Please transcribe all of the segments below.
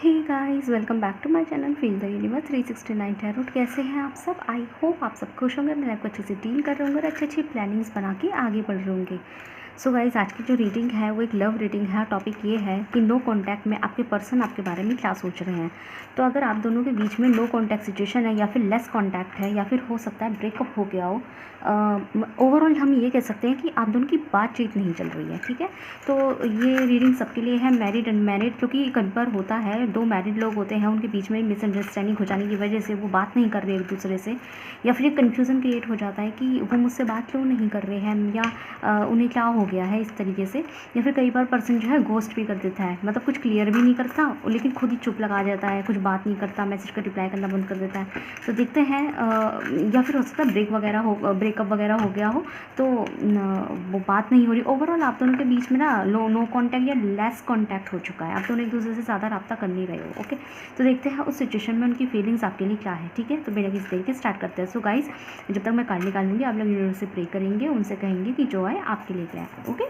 Hey guys, welcome back to my channel feel the universe 369 tarot. कैसे हैं आप सब? आई होप आप सब खुश होंगे, अपने लाइफ को अच्छे से डील कर रहे होंगे और अच्छी अच्छी प्लानिंग्स बना के आगे बढ़ रहे होंगे। सो गाइस, आज की जो रीडिंग है वो एक लव रीडिंग है। टॉपिक ये है कि नो कॉन्टैक्ट में आपके पर्सन आपके बारे में क्या सोच रहे हैं। तो अगर आप दोनों के बीच में नो कॉन्टैक्ट सिचुएशन है या फिर लेस कॉन्टैक्ट है या फिर हो सकता है ब्रेकअप हो गया हो, ओवरऑल हम ये कह सकते हैं कि आप दोनों की बातचीत नहीं चल रही है। ठीक है, तो ये रीडिंग सबके लिए है, मैरिड अनमैरिड, क्योंकि कई बार होता है दो मैरिड लोग होते हैं, उनके बीच में मिसअंडरस्टैंडिंग हो जाने की वजह से वो बात नहीं कर रहे एक दूसरे से, या फिर एक कन्फ्यूज़न क्रिएट हो जाता है कि वो मुझसे बात क्यों नहीं कर रहे हैं, या उन्हें क्या हो गया है इस तरीके से। या फिर कई बार पर्सन जो है घोस्ट भी कर देता है, मतलब कुछ क्लियर भी नहीं करता लेकिन खुद ही चुप लगा जाता है, कुछ बात नहीं करता, मैसेज का रिप्लाई करना बंद कर देता है। तो देखते हैं, या फिर हो सकता है ब्रेकअप वगैरह हो गया हो, तो वो बात नहीं हो रही। ओवरऑल आप दोनों के बीच में ना नो कॉन्टैक्ट या लेस कॉन्टैक्ट हो चुका है, आप दोनों एक दूसरे से ज़्यादा रब्ता कर नहीं रहे हो। ओके, तो देखते हैं उस सिचुएशन में उनकी फीलिंग्स आपके लिए क्या है। ठीक है, तो बिना किसी तरीके स्टार्ट करते हैं। सो गाइस, जब तक मैं कार्ड निकालूंगी आप लोग यूनिवर्स से प्रे करेंगे, उनसे कहेंगे कि जो है आपके लिए क्या है। ओके,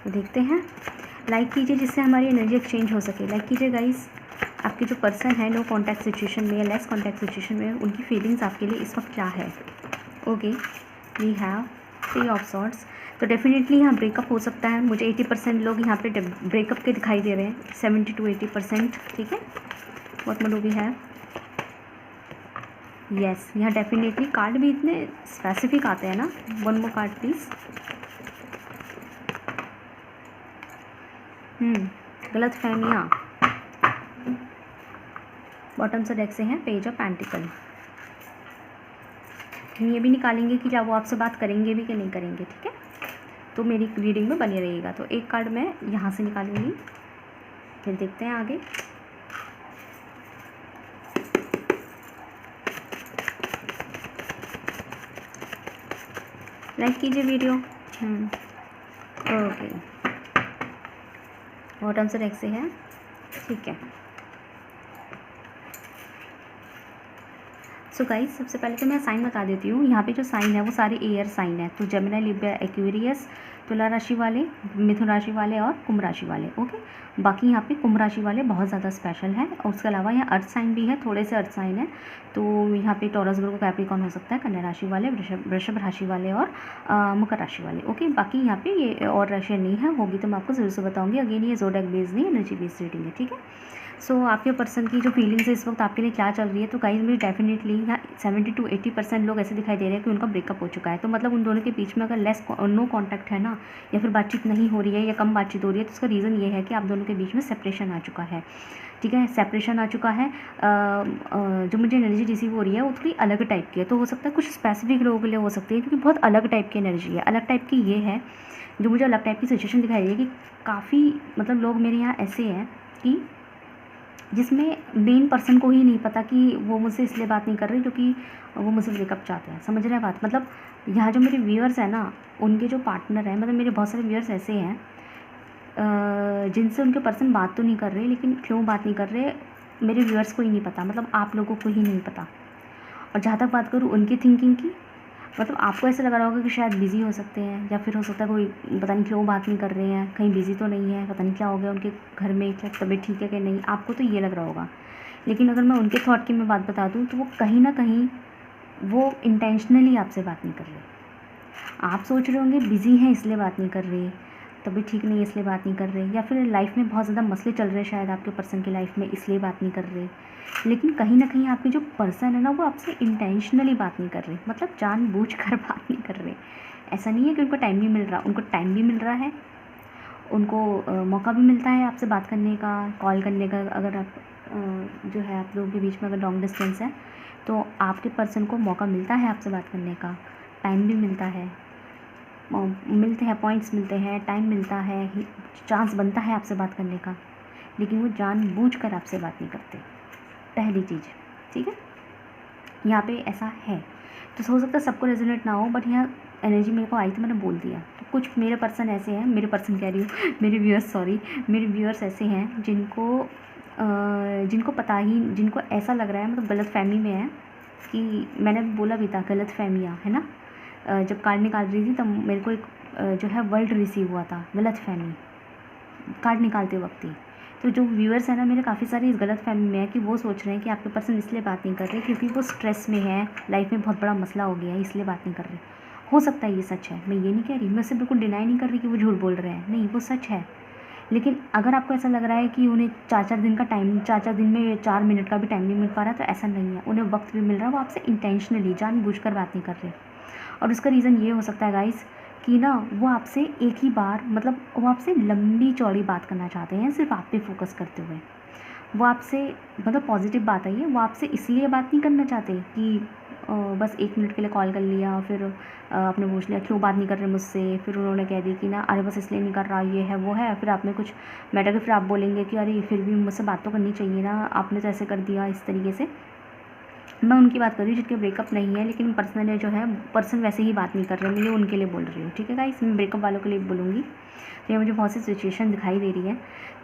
देखते हैं। लाइक कीजिए जिससे हमारी एनर्जी एक्सचेंज हो सके। लाइक कीजिए गाइस। आपके जो पर्सन है नो कॉन्टैक्ट सिचुएशन में या लेस कॉन्टैक्ट सिचुएशन में, उनकी फीलिंग्स आपके लिए इस वक्त क्या है। Okay, we have 3 of swords. तो डेफिनेटली यहाँ ब्रेकअप हो सकता है। मुझे 80% लोग यहाँ पे ब्रेकअप के दिखाई दे रहे हैं, 70 to 80%। ठीक है, what more do we have? Yes, यहाँ डेफिनेटली कार्ड भी इतने स्पेसिफिक आते हैं ना। One more card please. गलत फहमियाँ। बॉटम से डेक से हैं पेज ऑफ पेंटिकल। ये भी निकालेंगे कि क्या वो आपसे बात करेंगे भी कि नहीं करेंगे। ठीक है, तो मेरी रीडिंग में बने रहिएगा। तो एक कार्ड मैं यहाँ से निकालूंगी, फिर देखते हैं आगे। लाइक कीजिए वीडियो। ओके, बॉटम से डेक से है। ठीक है, सो गाइस, सबसे पहले तो मैं साइन बता देती हूँ। यहाँ पे जो साइन है वो सारे एयर साइन है। तो जेमिनी, लिब्रा, एक्वेरियस, तुला राशि वाले, मिथुन राशि वाले और कुंभ राशि वाले। ओके, बाकी यहाँ पे कुंभ राशि वाले बहुत ज़्यादा स्पेशल है। और उसके अलावा यहाँ अर्थ साइन भी है, थोड़े से अर्थ साइन है। तो यहाँ पे टॉरस, वर्गो, कैप्रिकॉर्न हो सकता है, कन्या राशि वाले, वृषभ राशि वाले और मकर राशि वाले। ओके, बाकी यहाँ पे ये और राशि नहीं है, होगी तो मैं आपको ज़रूर से बताऊँगी। अगेन ये ज़ोडिएक बेस्ड नहीं, एनर्जी बेस्ड रीडिंग है। ठीक है, सो आपके पर्सन की जो फीलिंग्स है इस वक्त आपके लिए क्या चल रही है। तो गाइस, मुझे डेफिनेटली यहाँ 70 to 80% लोग ऐसे दिखाई दे रहे हैं कि उनका ब्रेकअप हो चुका है। तो मतलब उन दोनों के बीच में अगर नो कॉन्टैक्ट है ना, या फिर बातचीत नहीं हो रही है या कम बातचीत हो रही है, तो उसका रीज़न ये है कि आप दोनों के बीच में सेपरेशन आ चुका है। ठीक है, सेपरेशन आ चुका है। जो मुझे एनर्जी रिसीव हो रही है वो थोड़ी अलग टाइप की है। तो हो सकता है कुछ स्पेसिफिक लोगों के लिए हो सकती है, क्योंकि बहुत अलग टाइप की एनर्जी है। अलग टाइप की ये है, जो मुझे अलग टाइप की सिचुएशन दिखाई दे रही है कि काफ़ी मतलब लोग मेरे यहाँ ऐसे हैं कि जिसमें मेन पर्सन को ही नहीं पता कि वो मुझसे इसलिए बात नहीं कर रही क्योंकि वो मुझसे ब्रेकअप चाहते हैं। समझ रहे हैं बात? मतलब यहाँ जो मेरे व्यूअर्स हैं ना, उनके जो पार्टनर हैं, मतलब मेरे बहुत सारे व्यूअर्स ऐसे हैं जिनसे उनके पर्सन बात तो नहीं कर रहे, लेकिन क्यों बात नहीं कर रहे मेरे व्यूअर्स को ही नहीं पता, मतलब आप लोगों को ही नहीं पता। और जहाँ तक बात करूँ उनकी थिंकिंग की, मतलब आपको ऐसा लग रहा होगा कि शायद बिज़ी हो सकते हैं, या फिर हो सकता है कोई पता नहीं क्यों बात नहीं कर रहे हैं, कहीं बिज़ी तो नहीं है, पता नहीं क्या हो गया उनके घर में, क्या तबीयत ठीक है कि नहीं, आपको तो ये लग रहा होगा। लेकिन अगर मैं उनके थॉट की मैं बात बता दूँ तो वो कहीं ना कहीं वो इंटेंशनली आपसे बात नहीं कर रहे। आप सोच रहे होंगे बिज़ी हैं इसलिए बात नहीं कर रहे, तबीयत ठीक नहीं है इसलिए बात नहीं कर रहे, या फिर लाइफ में बहुत ज़्यादा मसले चल रहे हैं शायद आपके पर्सन की लाइफ में, इसलिए बात नहीं कर रहे। लेकिन कहीं ना कहीं आपके जो पर्सन है ना, वो आपसे इंटेंशनली बात नहीं कर रहे, मतलब जानबूझकर बात नहीं कर रहे। ऐसा नहीं है कि उनको टाइम नहीं मिल रहा, उनको टाइम भी मिल रहा है, उनको मौका भी मिलता है आपसे बात करने का, कॉल करने का। अगर आप जो है आप लोगों के बीच में अगर लॉन्ग डिस्टेंस है तो आपके पर्सन को मौका मिलता है आपसे बात करने का, टाइम भी मिलता है, मिलते हैं पॉइंट्स, मिलते हैं टाइम, मिलता है चांस, बनता है आपसे बात करने का। लेकिन वो जानबूझकर आपसे बात नहीं करते, पहली चीज़। ठीक है, यहाँ पे ऐसा है। तो हो सकता है सबको रेजोनेट ना हो, बट यहाँ एनर्जी मेरे को आई तो मैंने बोल दिया। तो कुछ मेरे पर्सन ऐसे हैं, मेरे पर्सन कह रही हूँ मेरे व्यूअर्स, सॉरी, मेरे व्यूअर्स ऐसे हैं जिनको पता ही, जिनको ऐसा लग रहा है, मतलब गलत फहमी में है कि मैंने बोला भी था गलत फहमियाँ, है ना। जब कार्ड निकाल रही थी तब मेरे को एक जो है वर्ड रिसीव हुआ था, गलत फहमी, कार्ड निकालते वक्त ही। तो जो व्यूअर्स हैं ना मेरे, काफ़ी सारे इस गलत फहमी में है कि वो सोच रहे हैं कि आपके पर्सन इसलिए बात नहीं कर रहे क्योंकि वो स्ट्रेस में है, लाइफ में बहुत बड़ा मसला हो गया है, इसलिए बात नहीं कर रहे। हो सकता है ये सच है, मैं ये नहीं कह रही, मैं उसे बिल्कुल डिनाई नहीं कर रही कि वो झूठ बोल रहे हैं, नहीं वो सच है। लेकिन अगर आपको ऐसा लग रहा है कि उन्हें 4-4 दिन का टाइम, 4-4 दिन में 4 मिनट का भी टाइम नहीं मिल पा रहा, तो ऐसा नहीं है, उन्हें वक्त भी मिल रहा है, वो आपसे इंटेंशनली जानबूझकर बात नहीं कर रहे। और उसका रीज़न ये हो सकता है गाइस कि ना वो आपसे एक ही बार, मतलब वो आपसे लंबी चौड़ी बात करना चाहते हैं, सिर्फ आप पे फोकस करते हुए। वो आपसे, मतलब पॉजिटिव बात आई है, वो आपसे इसलिए बात नहीं करना चाहते कि बस 1 मिनट के लिए कॉल कर लिया, फिर आपने पूछ लिया क्यों बात नहीं कर रहे मुझसे, फिर उन्होंने कह दी कि ना अरे बस इसलिए नहीं कर रहा, ये है वो है, फिर आपने कुछ मैटर के, फिर आप बोलेंगे कि अरे फिर भी मुझसे बात तो करनी चाहिए ना, आपने तो ऐसे कर दिया, इस तरीके से। मैं उनकी बात कर रही हूँ जिनके ब्रेकअप नहीं है, लेकिन पर्सनली जो है पर्सन वैसे ही बात नहीं कर रहे, मैं ये उनके लिए बोल रही हूँ, ठीक है गाइस। मैं ब्रेकअप वालों के लिए बोलूँगी, तो ये मुझे बहुत सी सिचुएशन दिखाई दे रही है।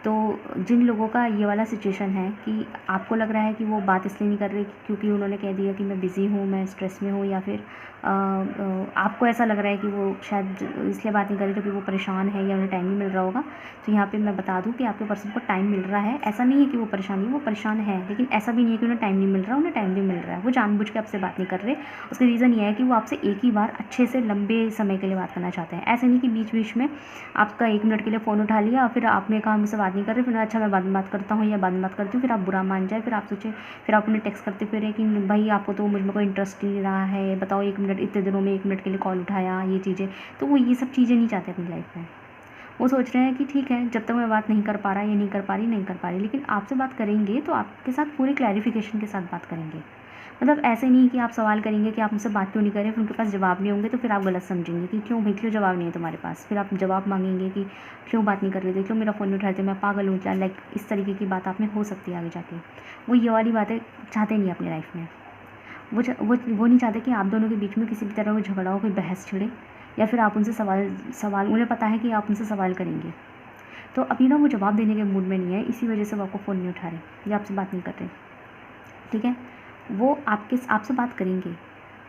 तो जिन लोगों का ये वाला सिचुएशन है कि आपको लग रहा है कि वो बात इसलिए नहीं कर रहे क्योंकि उन्होंने कह दिया कि मैं बिज़ी हूँ, मैं स्ट्रेस में हूँ, या फिर आपको ऐसा लग रहा है कि वो शायद इसलिए बात नहीं कर रहे क्योंकि वो परेशान है या उन्हें टाइम नहीं मिल रहा होगा, तो यहाँ पे मैं बता दूँ कि आपके पर्सन को टाइम मिल रहा है। ऐसा नहीं है कि वो परेशान है, लेकिन ऐसा भी नहीं है कि उन्हें टाइम नहीं मिल रहा, उन्हें टाइम भी मिल रहा है। वो जानबूझ के आपसे बात नहीं कर रहे। उसका रीज़न ये है कि वो आपसे एक ही बार अच्छे से लंबे समय के लिए बात करना चाहते हैं। ऐसे नहीं कि बीच बीच में आपका 1 मिनट के लिए फ़ोन उठा लिया, फिर आपने कहा मुझसे बात नहीं कर रहे, फिर अच्छा मैं बाद में बात करता हूँ या बाद में बात करती हूँ, फिर आप बुरा मान जाए, फिर आप सोचें, फिर आप उन्हें टेक्स्ट करते फिर कि भाई आपको तो मुझ में कोई इंटरेस्ट नहीं रहा है, बताओ 1 मिनट, इतने दिनों में 1 मिनट के लिए कॉल उठाया, ये चीज़ें। तो वो ये सब चीज़ें नहीं चाहते अपनी लाइफ में। वो सोच रहे हैं कि ठीक है, जब तक मैं बात नहीं कर पा रहा या नहीं कर पा रही, लेकिन आपसे बात करेंगे तो आपके साथ पूरी क्लैरिफिकेशन के साथ बात करेंगे। मतलब ऐसे नहीं कि आप सवाल करेंगे कि आप मुझसे बात क्यों नहीं कर रहे, फिर उनके पास जवाब नहीं होंगे, तो फिर आप गलत समझेंगे कि क्यों भाई, क्यों जवाब नहीं है तुम्हारे पास, फिर आप जवाब मांगेंगे कि क्यों बात नहीं कर रहे थे, क्यों मेरा फ़ोन नहीं उठा रहे थे, मैं पागल हूँ क्या, लाइक इस तरीके की बात आप में हो सकती है आगे जाके। वो ये वाली बातें चाहते नहीं अपनी लाइफ में। वो नहीं चाहते कि आप दोनों के बीच में किसी भी तरह का झगड़ा हो, कोई बहस छिड़े, या फिर आप उनसे सवाल उन्हें पता है कि आप उनसे सवाल करेंगे, तो अभी ना वो जवाब देने के मूड में नहीं है, इसी वजह से वो आपको फ़ोन नहीं उठा रहे या आपसे बात नहीं कर रहे, ठीक है। वो आपसे बात करेंगे,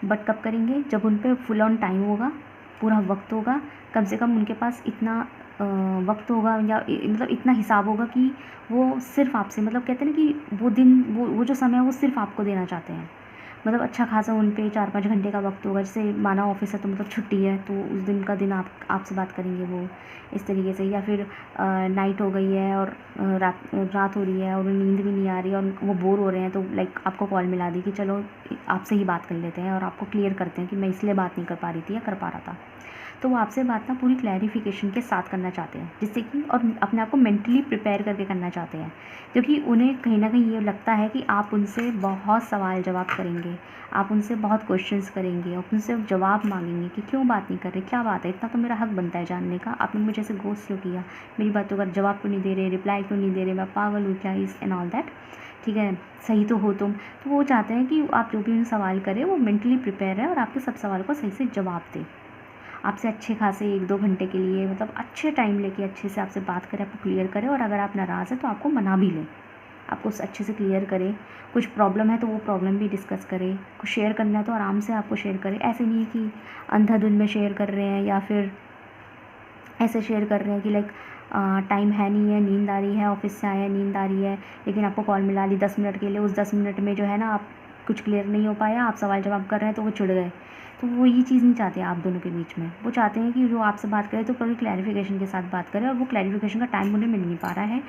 बट कब करेंगे, जब उन पर फुल ऑन टाइम होगा, पूरा वक्त होगा, कम से कम उनके पास इतना वक्त होगा, या मतलब इतना हिसाब होगा कि वो सिर्फ़ आपसे, मतलब कहते हैं ना कि वो दिन, वो जो समय है वो सिर्फ़ आपको देना चाहते हैं। मतलब अच्छा खासा उन पे 4-5 घंटे का वक्त होगा, जैसे माना ऑफिस है तो मतलब छुट्टी है, तो उस दिन का दिन आपसे बात करेंगे वो इस तरीके से। या फिर नाइट हो गई है और रात हो रही है और नींद भी नहीं आ रही है और वो बोर हो रहे हैं, तो लाइक आपको कॉल मिला दी कि चलो आपसे ही बात कर लेते हैं, और आपको क्लियर करते हैं कि मैं इसलिए बात नहीं कर पा रही थी या कर पा रहा था। तो वो आपसे बात ना पूरी क्लैरिफिकेशन के साथ करना चाहते हैं, जिससे कि, और अपने आप को मेंटली प्रिपेयर करके करना चाहते हैं, क्योंकि उन्हें कहीं ना कहीं ये लगता है कि आप उनसे बहुत सवाल जवाब करेंगे, आप उनसे बहुत क्वेश्चंस करेंगे और उनसे जवाब मांगेंगे कि क्यों बात नहीं कर रहे, क्या बात है, इतना तो मेरा हक बनता है जानने का, आपने मुझे ऐसे गोस्ट क्यों किया, मेरी बातों का जवाब क्यों नहीं दे रहे, रिप्लाई क्यों नहीं दे रहे, मैं पागल हूँ क्या, इस एंड ऑल दैट, ठीक है, सही तो हो तुम। तो वो चाहते हैं कि आप जो भी उन्हें सवाल करें वो मेंटली प्रिपेयर है और आपके सब सवाल को सही से जवाब दे, आपसे अच्छे खासे 1-2 घंटे के लिए, मतलब अच्छे टाइम लेके अच्छे से आपसे बात करें, आपको क्लियर करें, और अगर आप नाराज़ हैं तो आपको मना भी लें, आपको अच्छे से क्लियर करें। कुछ प्रॉब्लम है तो वो प्रॉब्लम भी डिस्कस करें, कुछ शेयर करना है तो आराम से आपको शेयर करें। ऐसे नहीं कि अंधाधुंध में शेयर कर रहे हैं, या फिर ऐसे शेयर कर रहे हैं कि लाइक टाइम है नहीं है, नींद आ रही है, ऑफिस से आए हैं, नींद आ रही है, लेकिन आपको कॉल मिला ली 10 मिनट के लिए, उस 10 मिनट में जो है ना आप कुछ क्लियर नहीं हो पाया, आप सवाल जवाब कर रहे हैं तो वो चिढ़ गए। तो वो ये चीज़ नहीं चाहते आप दोनों के बीच में। वो चाहते हैं कि जो आपसे बात करे तो पूरी क्लैरिफिकेशन के साथ बात करें, और वो क्लैरिफिकेशन का टाइम उन्हें मिल नहीं पा रहा है।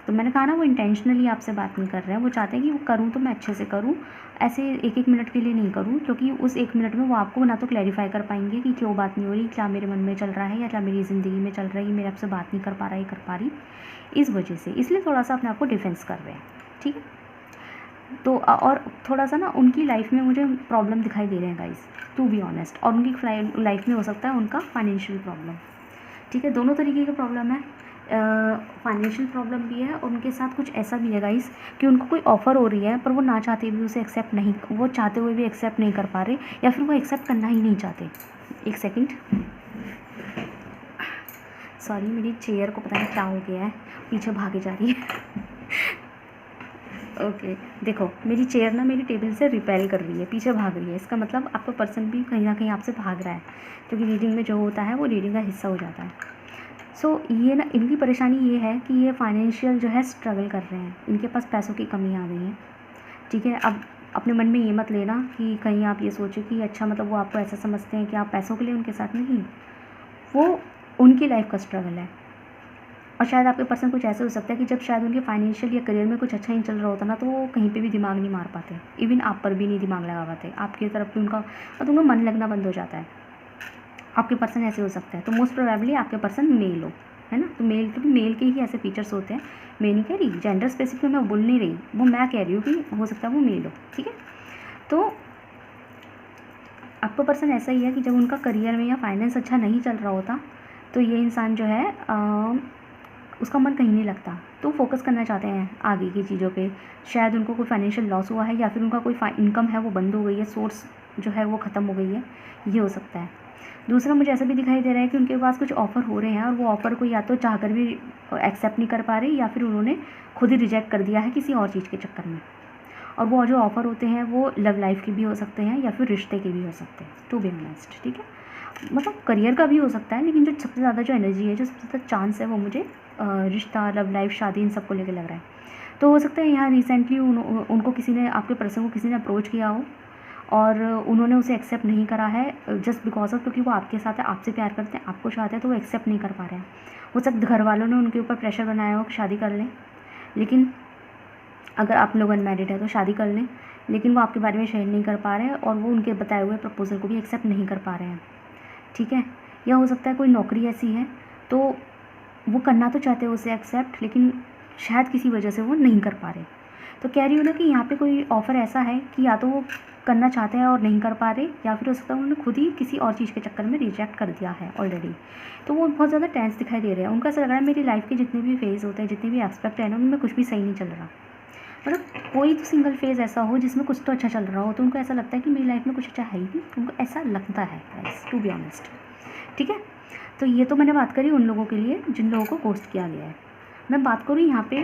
तो मैंने कहा ना, वो इंटेंशनली आपसे बात नहीं कर रहे हैं, वो चाहते हैं कि वो करूँ तो मैं अच्छे से करूँ, ऐसे 1-1 मिनट के लिए नहीं करूँ, क्योंकि उस 1 मिनट में वो आपको ना तो क्लैरिफाई कर पाएंगे कि क्यों बात नहीं हो रही, क्या मेरे मन में चल रहा है, या क्या मेरी ज़िंदगी में चल रहा है, मेरे आपसे बात नहीं कर पा रहा, ये कर पा रही, इस वजह से, इसलिए थोड़ा सा अपने आप को डिफेंस कर रहे हैं, ठीक है। तो और थोड़ा सा ना उनकी लाइफ में मुझे प्रॉब्लम दिखाई दे रहे हैं गाइस, टू बी ऑनेस्ट, और उनकी लाइफ में हो सकता है उनका फाइनेंशियल प्रॉब्लम, ठीक है, दोनों तरीके की प्रॉब्लम है। फाइनेंशियल प्रॉब्लम भी है, और उनके साथ कुछ ऐसा भी है गाइस कि उनको कोई ऑफ़र हो रही है पर वो ना चाहते भी उसे एक्सेप्ट नहीं, वो चाहते हुए भी एक्सेप्ट नहीं कर पा रहे, या फिर वो एक्सेप्ट करना ही नहीं चाहते। एक सेकंड, सॉरी, मेरी चेयर को पता नहीं क्या हो गया है, पीछे भागे जा रही है। ओके, देखो मेरी चेयर ना मेरी टेबल से रिपेल कर रही है, पीछे भाग रही है। इसका मतलब आपका पर्सन भी कहीं ना कहीं आपसे भाग रहा है, क्योंकि रीडिंग में जो होता है वो रीडिंग का हिस्सा हो जाता है। सो ये ना इनकी परेशानी ये है कि ये फाइनेंशियल जो है स्ट्रगल कर रहे हैं, इनके पास पैसों की कमी आ गई है। ठीक है, अब अपने मन में ये मत लेना कि कहीं आप ये सोचो कि अच्छा मतलब वो आपको ऐसा समझते हैं कि आप पैसों के लिए उनके साथ, नहीं, वो उनकी लाइफ का स्ट्रगल है। और शायद आपके पर्सन कुछ ऐसे हो सकता है कि जब शायद उनके फाइनेंशियल या करियर में कुछ अच्छा नहीं चल रहा होता ना, तो वो कहीं पे भी दिमाग नहीं मार पाते, इवन आप पर भी नहीं दिमाग लगा पाते, आपकी तरफ भी उनका और उनका मन लगना बंद हो जाता है। आपके पर्सन ऐसे हो सकता है, तो मोस्ट प्रोबेबली आपके पर्सन मेल हो, है ना। तो मेल, क्योंकि मेल के ही ऐसे फीचर्स होते हैं। मैं नहीं कह रही जेंडर स्पेसिफिक, मैं बोल नहीं रही, वो मैं कह रही हूँ कि हो सकता है वो मेल हो। ठीक है, तो आपका पर्सन ऐसा ही है कि जब उनका करियर में या फाइनेंस अच्छा नहीं चल रहा होता, तो ये इंसान जो है उसका मन कहीं नहीं लगता, तो फोकस करना चाहते हैं आगे की चीज़ों पे। शायद उनको कोई फाइनेंशियल लॉस हुआ है, या फिर उनका कोई इनकम है वो बंद हो गई है, सोर्स जो है वो ख़त्म हो गई है, ये हो सकता है। दूसरा, मुझे ऐसा भी दिखाई दे रहा है कि उनके पास कुछ ऑफ़र हो रहे हैं, और वो ऑफ़र को या तो चाह कर भी एक्सेप्ट नहीं कर पा रहे, या फिर उन्होंने खुद ही रिजेक्ट कर दिया है किसी और चीज़ के चक्कर में। और वो जो ऑफ़र होते हैं वो लव लाइफ के भी हो सकते हैं, या फिर रिश्ते के भी हो सकते हैं, टू बी ऑनेस्ट। ठीक है, मतलब करियर का भी हो सकता है, लेकिन जो सबसे ज़्यादा जो एनर्जी है, जो सबसे ज़्यादा चांस है, वो मुझे रिश्ता, लव लाइफ, शादी, इन सबको लेके लग रहा है। तो हो सकता है यहाँ रिसेंटली उनको किसी ने, आपके पर्सन को किसी ने अप्रोच किया हो, और उन्होंने उसे एक्सेप्ट नहीं करा है, जस्ट बिकॉज ऑफ, क्योंकि वो आपके साथ है, आपसे प्यार करते हैं, आपको चाहते हैं, तो वो एक्सेप्ट नहीं कर पा रहे हैं। हो सकता है घर वालों ने उनके ऊपर प्रेशर बनाया हो कि शादी कर लें, लेकिन अगर आप लोग अनमैरिड है तो शादी कर लें, लेकिन वो आपके बारे में शेयर नहीं कर पा रहे हैं, और वो उनके बताए हुए प्रपोजल को भी एक्सेप्ट नहीं कर पा रहे हैं। ठीक है, या हो सकता है कोई नौकरी ऐसी है, तो वो करना तो चाहते हैं उसे एक्सेप्ट, लेकिन शायद किसी वजह से वो नहीं कर पा रहे। तो कह रही हूँ ना कि यहाँ पे कोई ऑफ़र ऐसा है कि या तो वो करना चाहते हैं और नहीं कर पा रहे, या फिर हो सकता है उन्होंने खुद ही किसी और चीज़ के चक्कर में रिजेक्ट कर दिया है ऑलरेडी। तो वो बहुत ज़्यादा टेंस दिखाई दे रहे हैं, उनको ऐसा लग रहा है मेरी लाइफ के जितने भी फेज़ होते हैं, जितने भी एस्पेक्ट है ना, उनमें कुछ भी सही नहीं चल रहा। मतलब कोई तो सिंगल फेज़ ऐसा हो जिसमें कुछ तो अच्छा चल रहा हो, तो उनको ऐसा लगता है कि मेरी लाइफ में कुछ अच्छा है ही नहीं, उनको ऐसा लगता है गाइस, टू बी ऑनेस्ट। ठीक है, तो ये तो मैंने बात करी उन लोगों के लिए जिन लोगों को घोस्ट किया गया है। मैं बात करूँ यहाँ पे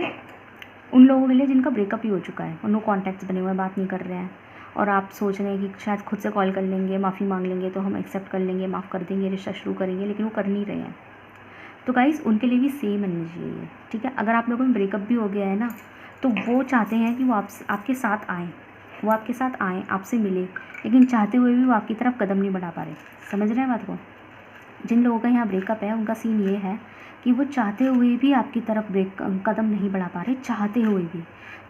उन लोगों के लिए जिनका ब्रेकअप ही हो चुका है, उन लोग कॉन्टैक्ट्स बने हुए हैं, बात नहीं कर रहे हैं, और आप सोच रहे हैं कि शायद खुद से कॉल कर लेंगे, माफ़ी मांग लेंगे, तो हम एक्सेप्ट कर लेंगे, माफ़ कर देंगे, रिश्ता शुरू करेंगे, लेकिन वो कर नहीं रहे हैं। तो गाइस उनके लिए भी सेम एनर्जी है ये। ठीक है, अगर आप लोगों में ब्रेकअप भी हो गया है ना, तो वो चाहते हैं कि वो आपके साथ आएँ, वो आपके साथ आएँ, आपसे मिले, लेकिन चाहते हुए भी वो आपकी तरफ कदम नहीं बढ़ा पा रहे। समझ रहे हैं बात को। जिन लोगों का यहाँ ब्रेकअप है, उनका सीन ये है कि वो चाहते हुए भी आपकी तरफ कदम नहीं बढ़ा पा रहे, चाहते हुए भी,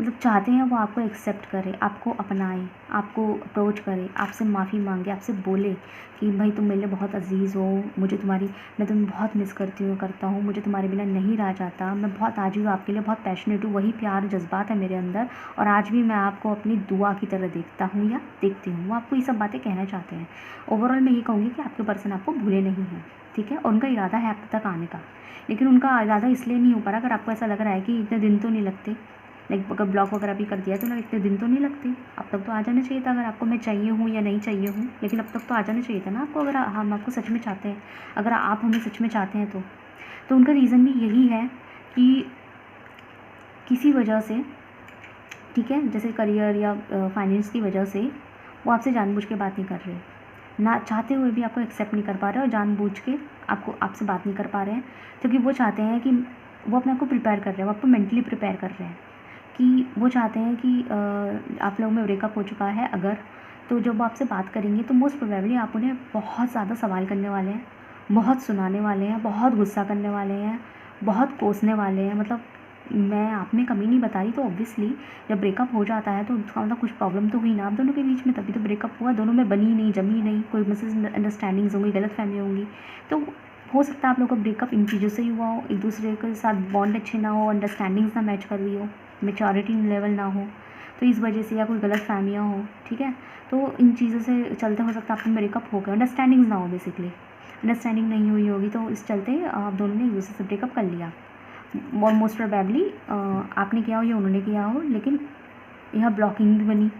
मतलब चाहते हैं वो आपको एक्सेप्ट करे, आपको अपनाए, आपको अप्रोच करे, आपसे माफ़ी मांगे, आपसे बोले कि भाई तुम मेरे लिए बहुत अजीज़ हो, मैं तुम्हें बहुत मिस करता हूँ, मुझे तुम्हारे बिना नहीं रहा जाता, मैं बहुत आज भी आपके लिए बहुत पैशनेट हूँ, वही प्यार जज्बात है मेरे अंदर, और आज भी मैं आपको अपनी दुआ की तरह देखता हूँ या देखती हूँ। वो आपको ये सब बातें कहना चाहते हैं। ओवरऑल मैं ये कहूँगी कि आपके पर्सन आपको भूले नहीं हैं। ठीक है, उनका इरादा है आप तक आने का, लेकिन उनका इरादा इसलिए नहीं हो पा रहा। अगर आपको ऐसा लग रहा है कि इतने दिन तो नहीं लगते, लाइक अगर ब्लॉक वगैरह भी कर दिया तो ना, इतने दिन तो नहीं लगते, अब तक तो आ जाना चाहिए था। अगर आपको मैं चाहिए हूँ या नहीं चाहिए हूँ, लेकिन अब तक तो आ जाना चाहिए था ना आपको, अगर हम आपको सच में चाहते हैं, अगर आप हमें सच में चाहते हैं तो उनका रीज़न भी यही है कि किसी वजह से, ठीक है, जैसे करियर या फाइनेंस की वजह से वो आपसे जानबूझ के बात नहीं कर रहे, ना चाहते हुए भी आपको एक्सेप्ट नहीं कर पा रहे, और जानबूझ के आपसे बात नहीं कर पा रहे हैं, क्योंकि वो चाहते हैं कि वो अपने आप को प्रिपेयर कर रहे हैं, वो आपको मेंटली प्रिपेयर कर रहे हैं, कि वो चाहते हैं कि आप लोगों में ब्रेकअप हो चुका है अगर, तो जब वो आपसे बात करेंगे तो मोस्ट प्रोबेबली आप उन्हें बहुत ज़्यादा सवाल करने वाले हैं, बहुत सुनाने वाले हैं, बहुत गुस्सा करने वाले हैं, बहुत कोसने वाले हैं। मतलब मैं आप में कमी नहीं बता रही, तो ऑब्वियसली जब ब्रेकअप हो जाता है तो उसका मतलब कुछ प्रॉब्लम तो हुई ना आप दोनों के बीच में, तभी तो ब्रेकअप हुआ, दोनों में बनी नहीं, जमी नहीं, कोई मिसअंडरस्टैंडिंग्स होंगी, गलतफहमी होंगी। तो हो सकता है आप लोगों का ब्रेकअप इन चीज़ों से ही हुआ हो, एक दूसरे के साथ बॉन्ड अच्छे ना हो, अंडरस्टैंडिंग्स ना मैच कर रही हो, मेच्योरिटी लेवल ना हो, तो इस वजह से, या कोई गलत फहमियाँ हो। ठीक है, तो इन चीज़ों से चलते हो सकता है आपका ब्रेकअप हो गया, अंडरस्टैंडिंग्स ना हो, बेसिकली अंडरस्टैंडिंग नहीं हुई होगी, तो इस चलते आप दोनों ने एक दूसरे से ब्रेकअप कर लिया, और मोस्ट प्रोबेबली आपने किया हो या उन्होंने किया हो, लेकिन यहाँ ब्लॉकिंग भी बनी।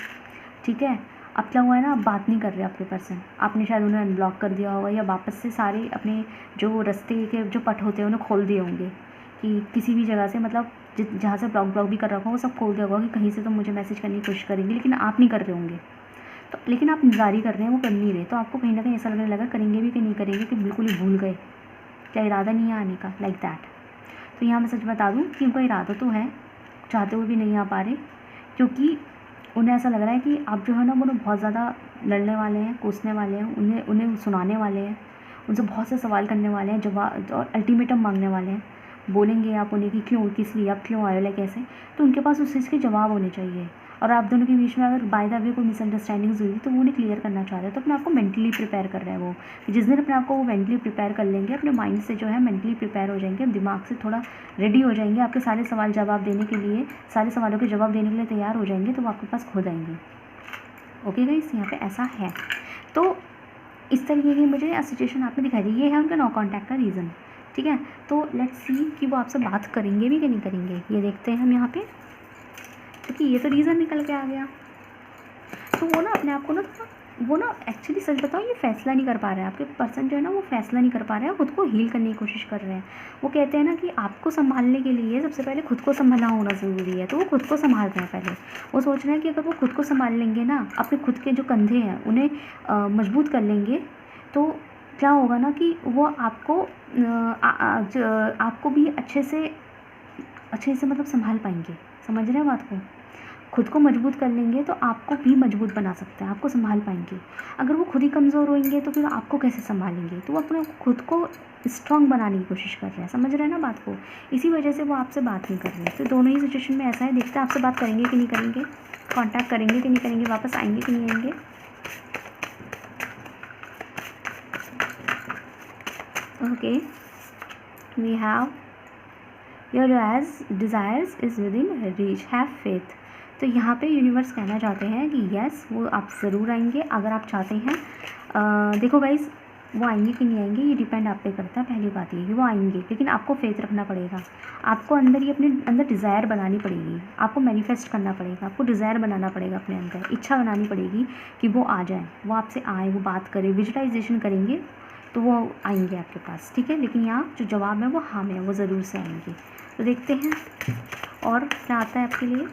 ठीक है, अब क्या हुआ है ना, आप बात नहीं कर रहे आपके पर्सन, आपने शायद उन्हें अनब्लॉक कर दिया होगा, या वापस से सारे अपने जो रास्ते के जो पट होते हैं उन्हें खोल दिए होंगे, कि किसी भी जगह से, मतलब जहाँ से ब्लॉक भी कर रखा होगा वो सब खोल दिया होगा कि कहीं से तो मुझे मैसेज करने की कोशिश करेंगे, लेकिन आप नहीं कर रहे होंगे। तो लेकिन आप इंतजार ही कर रहे हैं, वो कर नहीं रहे, तो आपको कहीं ना कहीं ऐसा लगने लगा करेंगे भी कि नहीं करेंगे, कि बिल्कुल ही भूल गए, क्या इरादा नहीं है आने का, लाइक दैट। तो यहाँ मैं सच बता दूँ कि उनका इरादा तो है, चाहते हुए भी नहीं आ पा रहे, क्योंकि उन्हें ऐसा लग रहा है कि आप जो है ना वो बहुत ज़्यादा लड़ने वाले हैं, कोसने वाले हैं, उन्हें सुनाने वाले हैं, उनसे बहुत से सवाल करने वाले हैं, जवाब और अल्टीमेटम मांगने वाले हैं। बोलेंगे आप उन्हें कि क्यों, किस लिए, आप क्यों आए हो, लाइक ऐसे, तो उनके पास उस चीज़ के जवाब होने चाहिए। और आप दोनों के बीच में अगर बाय द वे कोई मिसअंडरस्टैंडिंग्स हुई तो वो उन्हें क्लियर करना चाह रहे हैं, तो अपने आप को मेंटली प्रिपेयर कर रहे हैं वो, कि जिस दिन अपने आप को वो मेंटली प्रिपेयर कर लेंगे, अपने माइंड से जो है मेंटली प्रिपेयर हो जाएंगे, दिमाग से थोड़ा रेडी हो जाएंगे, आपके सारे सवाल जवाब देने के लिए, सारे सवालों के जवाब देने के लिए तैयार हो जाएंगे, तो वो आपके पास खुद आएंगे। ओके गाइस, यहाँ पे ऐसा है। तो इस तरीके की मुझे सिचुएशन आपने दिखाई दी, ये है उनका नो कॉन्टैक्ट का रीज़न। ठीक है, तो लेट्स सी कि वो आपसे बात करेंगे भी कि नहीं करेंगे, ये देखते हैं हम यहाँ पे, क्योंकि ये तो रीज़न निकल के आ गया। तो वो ना अपने आप को ना वो ना एक्चुअली सच बताओ ये फैसला नहीं कर पा रहे हैं, आपके पर्सन जो है ना वो फैसला नहीं कर पा रहे हैं, खुद को हील करने की कोशिश कर रहे हैं। वो कहते हैं ना कि आपको संभालने के लिए सबसे पहले खुद को संभालना होना ज़रूरी है, तो वो खुद को संभाल रहे हैं पहले। वो सोच रहे हैं कि अगर वो खुद को संभाल लेंगे ना, अपने खुद के जो कंधे हैं उन्हें मजबूत कर लेंगे, तो क्या होगा ना कि वो आपको भी अच्छे से मतलब संभाल पाएंगे। समझ रहे हैं बात को? खुद को मजबूत कर लेंगे तो आपको भी मजबूत बना सकते हैं, आपको संभाल पाएंगे। अगर वो खुद ही कमज़ोर होंगे तो फिर आपको कैसे संभालेंगे? तो वो अपने खुद को स्ट्रॉन्ग बनाने की कोशिश कर रहे हैं। समझ रहे हैं ना बात को? इसी वजह से वो आपसे बात नहीं कर रहे। तो दोनों ही सिचुएशन में ऐसा है, देखते हैं आपसे बात करेंगे कि नहीं करेंगे, कॉन्टैक्ट करेंगे कि नहीं करेंगे, वापस आएंगे कि नहीं आएंगे। Okay, we have your desires is within reach, have faith. तो यहाँ पे यूनिवर्स कहना चाहते हैं कि यस वो आप ज़रूर आएंगे अगर आप चाहते हैं। देखो गाइस, वो आएंगे कि नहीं आएंगे ये डिपेंड आप पे करता है। पहली बात ये कि वो आएंगे, लेकिन आपको फेथ रखना पड़ेगा, आपको अंदर ही अपने अंदर डिज़ायर बनानी पड़ेगी, आपको मैनिफेस्ट करना पड़ेगा, आपको डिज़ायर बनाना पड़ेगा, अपने अंदर इच्छा बनानी पड़ेगी कि वो आ जाए, वो आपसे आए, वो बात करें, विजुलाइजेशन करेंगे तो वो आएंगे आपके पास। ठीक है, लेकिन यहाँ जो जवाब है वो हाँ में, वो ज़रूर से आएंगे। तो देखते हैं और क्या आता है आपके लिए।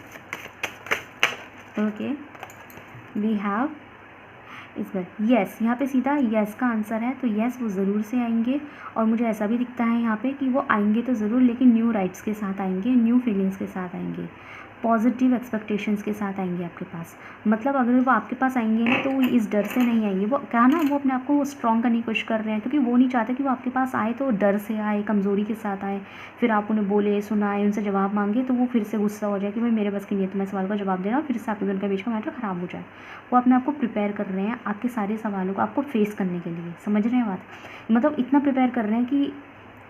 ओके, वी हैव इस बार यस, यहाँ पे सीधा यस का आंसर है, तो यस वो ज़रूर से आएंगे। और मुझे ऐसा भी दिखता है यहाँ पे कि वो आएंगे तो ज़रूर, लेकिन न्यू राइट्स के साथ आएंगे, न्यू फीलिंग्स के साथ आएंगे, पॉजिटिव एक्सपेक्टेशंस के साथ आएंगे आपके पास। मतलब अगर वो आपके पास आएंगे ना तो वो इस डर से नहीं आएंगे, वो क्या ना वो अपने आप को स्ट्रॉन्ग करने की कोशिश कर रहे हैं, क्योंकि वो नहीं चाहते कि वो आपके पास आए तो डर से आए, कमज़ोरी के साथ आए, फिर आप उन्हें बोले, सुनाए, उनसे जवाब मांगे तो वो फिर से गुस्सा हो जाए कि भाई मेरे बस की नहीं है तुम्हें सवाल का जवाब देना, फिर से आपके दोनों के बीच का मैटर ख़राब हो जाए। वो अपने आप को प्रिपेयर कर रहे हैं आपके सारे सवालों को आपको फेस करने के लिए। समझ रहे हैं बात? मतलब इतना प्रिपेयर कर रहे हैं कि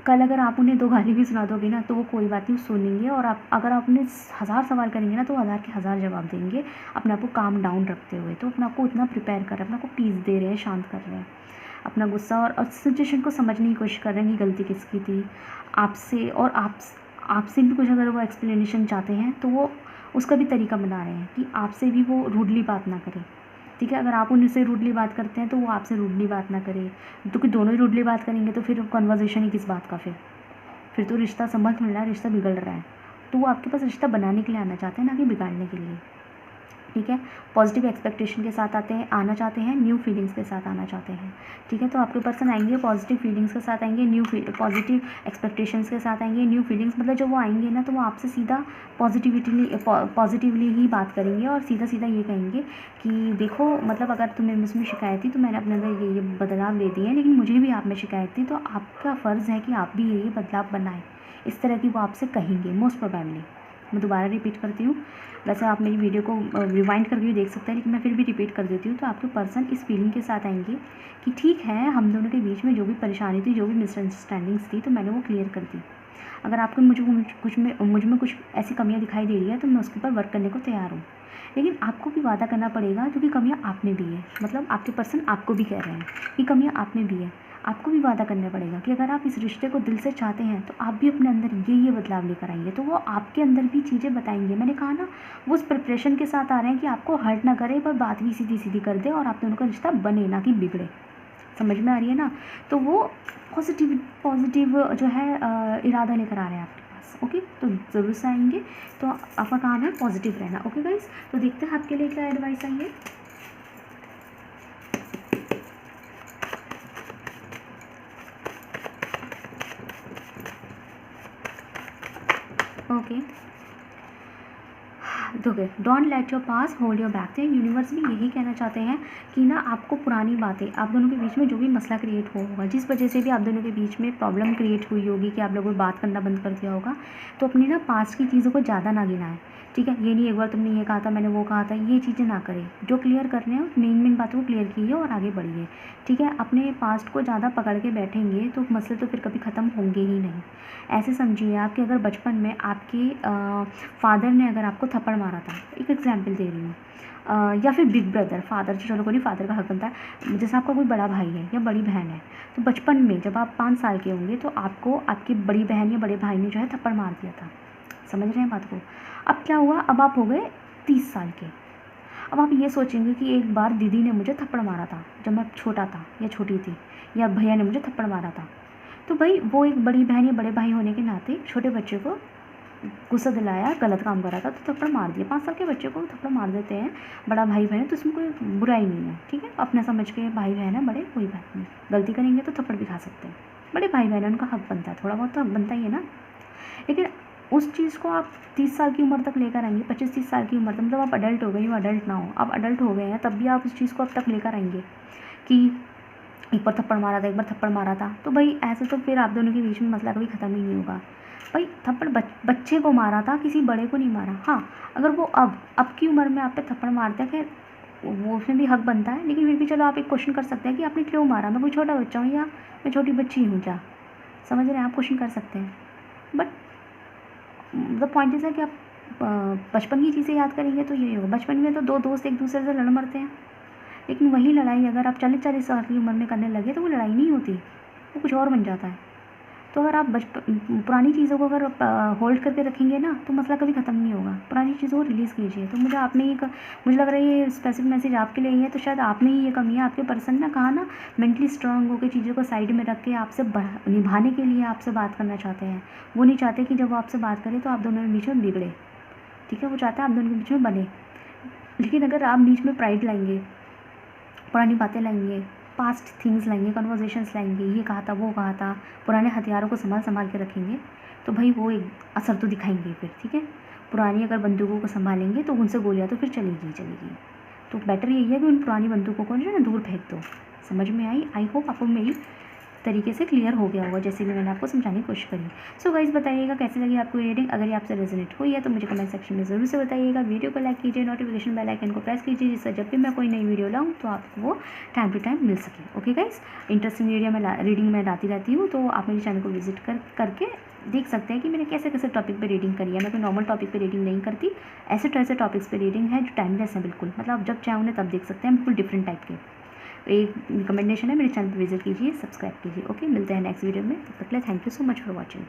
कल अगर आप उन्हें 2 गाली भी सुना दोगे ना तो वो कोई बात नहीं सुनेंगे, और आप अगर आप उन्हें 1000 सवाल करेंगे ना तो 1000 के 1000 जवाब देंगे, अपने आप को काम डाउन रखते हुए। तो अपने आप को इतना प्रिपेयर कर रहे हैं, अपने आप को पीस दे रहे हैं, शांत कर रहे हैं, अपना गुस्सा और सिचुएशन को समझने की कोशिश कर रहे हैं कि गलती किसकी थी आपसे, और आपसे भी कुछ अगर वो एक्सप्लेनेशन चाहते हैं तो वो उसका भी तरीका बना रहे हैं कि आपसे भी वो रूडली बात ना करें। ठीक है, अगर आप उनसे रूडली बात करते हैं तो वो आपसे रूडली बात ना करें, क्योंकि दोनों ही रूडली बात करेंगे तो फिर कन्वर्सेशन ही किस बात का, फिर तो रिश्ता संबंध मिल रहा है, रिश्ता बिगड़ रहा है। तो वो आपके पास रिश्ता बनाने के लिए आना चाहते हैं, ना कि बिगाड़ने के लिए। ठीक है, पॉजिटिव एक्सपेक्टेशन के साथ आना चाहते हैं, न्यू फीलिंग्स के साथ आना चाहते हैं। ठीक है, तो आपके पर्सन आएंगे पॉजिटिव फीलिंग्स के साथ आएंगे, पॉजिटिव एक्सपेक्टेशंस के साथ आएंगे, न्यू फीलिंग्स, मतलब जब वो आएंगे ना तो वो आपसे सीधा पॉजिटिवली ही बात करेंगे, और सीधा सीधा ये कहेंगे कि देखो मतलब अगर तुम्हें मुझमें शिकायत थी तो मैंने अपने अंदर ये बदलाव ले दिए हैं, लेकिन मुझे भी आप में शिकायत थी, तो आपका फ़र्ज़ है कि आप भी ये बदलाव बनाएं। इस तरह की वो आपसे कहेंगे मोस्ट प्रोबेबली। मैं दोबारा रिपीट करती हूँ, वैसे आप मेरी वीडियो को रिवाइंड करके भी देख सकते हैं, लेकिन मैं फिर भी रिपीट कर देती हूँ। तो आपके पर्सन इस फीलिंग के साथ आएंगे कि ठीक है, हम दोनों के बीच में जो भी परेशानी थी, जो भी मिसअंडरस्टैंडिंग्स थी, तो मैंने वो क्लियर कर दी। अगर आपको मुझ में कुछ ऐसी कमियाँ दिखाई दे रही है तो मैं उसके ऊपर वर्क करने को तैयार हूँ, लेकिन आपको भी वादा करना पड़ेगा, क्योंकि कमियाँ आप में भी है। मतलब आपके पर्सन आपको भी कह रहे हैं कि कमियाँ आप में भी है, आपको भी वादा करना पड़ेगा कि अगर आप इस रिश्ते को दिल से चाहते हैं तो आप भी अपने अंदर ये बदलाव लेकर आएंगे, तो वो आपके अंदर भी चीज़ें बताएंगे। मैंने कहा ना, वो उस प्रिपरेशन के साथ आ रहे हैं कि आपको हर्ट ना करे, पर बात भी सीधी सीधी कर दे और आप दोनों का रिश्ता बने, ना कि बिगड़े। समझ में आ रही है ना? तो वो पॉजिटिव जो है इरादा लेकर आ रहे हैं आपके पास। ओके, तो ज़रूर से आएंगे, तो आपका काम है पॉजिटिव रहना। ओके गाइस, तो देखते हैं आपके लिए क्या एडवाइस आई है। ओके, देखो, don't let your pass hold your back. तो यूनिवर्स भी यही कहना चाहते हैं कि ना आपको पुरानी बातें, आप दोनों के बीच में जो भी मसला क्रिएट होगा, जिस वजह से भी आप दोनों के बीच में प्रॉब्लम क्रिएट हुई होगी कि आप लोगों ने बात करना बंद कर दिया होगा, तो अपनी ना पास्ट की चीज़ों को ज़्यादा ना गिनाएं। ठीक है, ये नहीं एक बार तुमने ये कहा था, मैंने वो कहा था, ये चीज़ें ना करें। जो क्लियर करने हैं मेन बातों को क्लियर कीजिए और आगे बढ़िए। ठीक है, अपने पास्ट को ज़्यादा पकड़ के बैठेंगे तो मसले तो फिर कभी ख़त्म होंगे ही नहीं। ऐसे समझिए आप कि अगर बचपन में आपके फादर ने अगर आपको थप्पड़ मारा था, एक एग्जांपल दे रही हूँ, या फिर बिग ब्रदर, फादर चलो कोई नहीं, फादर का हक बनता है, जैसे आपका कोई बड़ा भाई है या बड़ी बहन है, तो बचपन में जब आप 5 साल के होंगे तो आपको आपकी बड़ी बहन या बड़े भाई ने जो है थप्पड़ मार दिया था। समझ रहे हैं बात को? अब क्या हुआ, अब आप हो गए 30 साल के। अब आप ये सोचेंगे कि एक बार दीदी ने मुझे थप्पड़ मारा था जब मैं छोटा था या छोटी थी, या भैया ने मुझे थप्पड़ मारा था, तो भाई वो एक बड़ी बहन या बड़े भाई होने के नाते छोटे बच्चे को गुस्सा दिलाया, गलत काम करा था तो थप्पड़ मार दिया। 5 साल के बच्चे को थप्पड़ मार देते हैं बड़ा भाई बहन, तो इसमें कोई बुराई नहीं है। ठीक है, अपना समझ के भाई बहन है बड़े, कोई बात नहीं, गलती करेंगे तो थप्पड़ भी खा सकते हैं। बड़े भाई बहन है, उनका हक बनता है, थोड़ा बहुत तो हक बनता ही है ना। लेकिन उस चीज़ को आप 30 साल की उम्र तक लेकर आएंगे, 25-30 साल की उम्र तक, मतलब आप अडल्ट हो गए हो, अडल्ट ना हो, आप अडल्ट हो गए हैं, तब भी आप उस चीज़ को अब तक लेकर आएंगे कि एक बार थप्पड़ मारा था, एक बार थप्पड़ मारा था, तो भाई ऐसे तो फिर आप दोनों के बीच में मसला कभी ख़त्म ही नहीं होगा। भाई थप्पड़ बच्चे को मारा था, किसी बड़े को नहीं मारा। हाँ, अगर वो अब की उम्र में आप पे थप्पड़ मारते हैं, फिर वो उसमें भी हक बनता है, लेकिन फिर भी चलो आप एक क्वेश्चन कर सकते हैं कि आपने क्यों मारा, मैं कोई छोटा बच्चा हूँ या मैं छोटी बच्ची हूँ क्या? समझ रहे हैं, आप क्वेश्चन कर सकते हैं। बट द पॉइंट इज़ है कि आप बचपन की चीज़ें याद करेंगे तो यही होगा। बचपन में तो 2 दोस्त एक दूसरे से लड़ मरते हैं, लेकिन वही लड़ाई अगर आप 40-40 साल की उम्र में करने लगे तो वो लड़ाई नहीं होती, वो कुछ और बन जाता है। तो अगर आप पुरानी चीज़ों को अगर होल्ड करके रखेंगे ना, तो मसला कभी ख़त्म नहीं होगा। पुरानी चीज़ों को रिलीज़ कीजिए। तो मुझे आप में ही मुझे लग रहा है ये स्पेसिफिक मैसेज आपके लिए ही है, तो शायद आप में ही ये कमी है। आपके पर्सन ने कहा ना, मेंटली स्ट्रांग होकर चीज़ों को साइड में रख के आपसे निभाने के लिए आपसे बात करना चाहते हैं। वो नहीं चाहते कि जब वो आपसे बात करें तो आप दोनों के बीच में बिगड़े। ठीक है, वो चाहते हैं आप दोनों के बीच में बने। लेकिन अगर आप बीच में प्राइड लाएंगे, पुरानी बातें लाएंगे, पास्ट थिंग्स लाएंगे, कन्वर्सेशंस लाएंगे, ये कहा था वो कहा था, पुराने हथियारों को संभाल के रखेंगे, तो भाई वो एक असर तो दिखाएंगे फिर। ठीक है, पुरानी अगर बंदूकों को संभालेंगे तो उनसे गोलियाँ तो फिर चलेगी। तो बेटर यही है कि उन पुरानी बंदूकों को जो है ना दूर फेंक दो। समझ में आई होप आपको मेरी तरीके से क्लियर हो गया होगा, जैसे कि मैंने आपको समझाने की कोशिश करी। सो गाइस, बताइएगा कैसी लगी आपको रीडिंग। अगर ये आपसे रेजोनेट हुई है तो मुझे कमेंट सेक्शन में ज़रूर से बताइएगा। वीडियो को लाइक कीजिए, नोटिफिकेशन बेल आइकन को प्रेस कीजिए, जिससे जब भी मैं कोई नई वीडियो लाऊँ तो आपको वो टाइम टू टाइम मिल सके। ओके गाइस, इंटरेस्टिंग वीडियो में रीडिंग में लाती रहती हूँ, तो आप मेरे चैनल को विजिट करके देख सकते हैं कि मैंने कैसे कैसे टॉपिक पे रीडिंग करी है। मैं कोई नॉर्मल टॉपिक पे रीडिंग नहीं करती, ऐसे टॉपिक्स पे रीडिंग है जो टाइमलेस है बिल्कुल, मतलब आप जब चाहे उन्हें तब देख सकते हैं, बिल्कुल डिफरेंट टाइप के। एक रिकमेंडेशन है, मेरे चैनल पर विजिट कीजिए, सब्सक्राइब कीजिए। ओके, मिलते हैं नेक्स्ट वीडियो में, तब तक के लिए thank you so much for watching.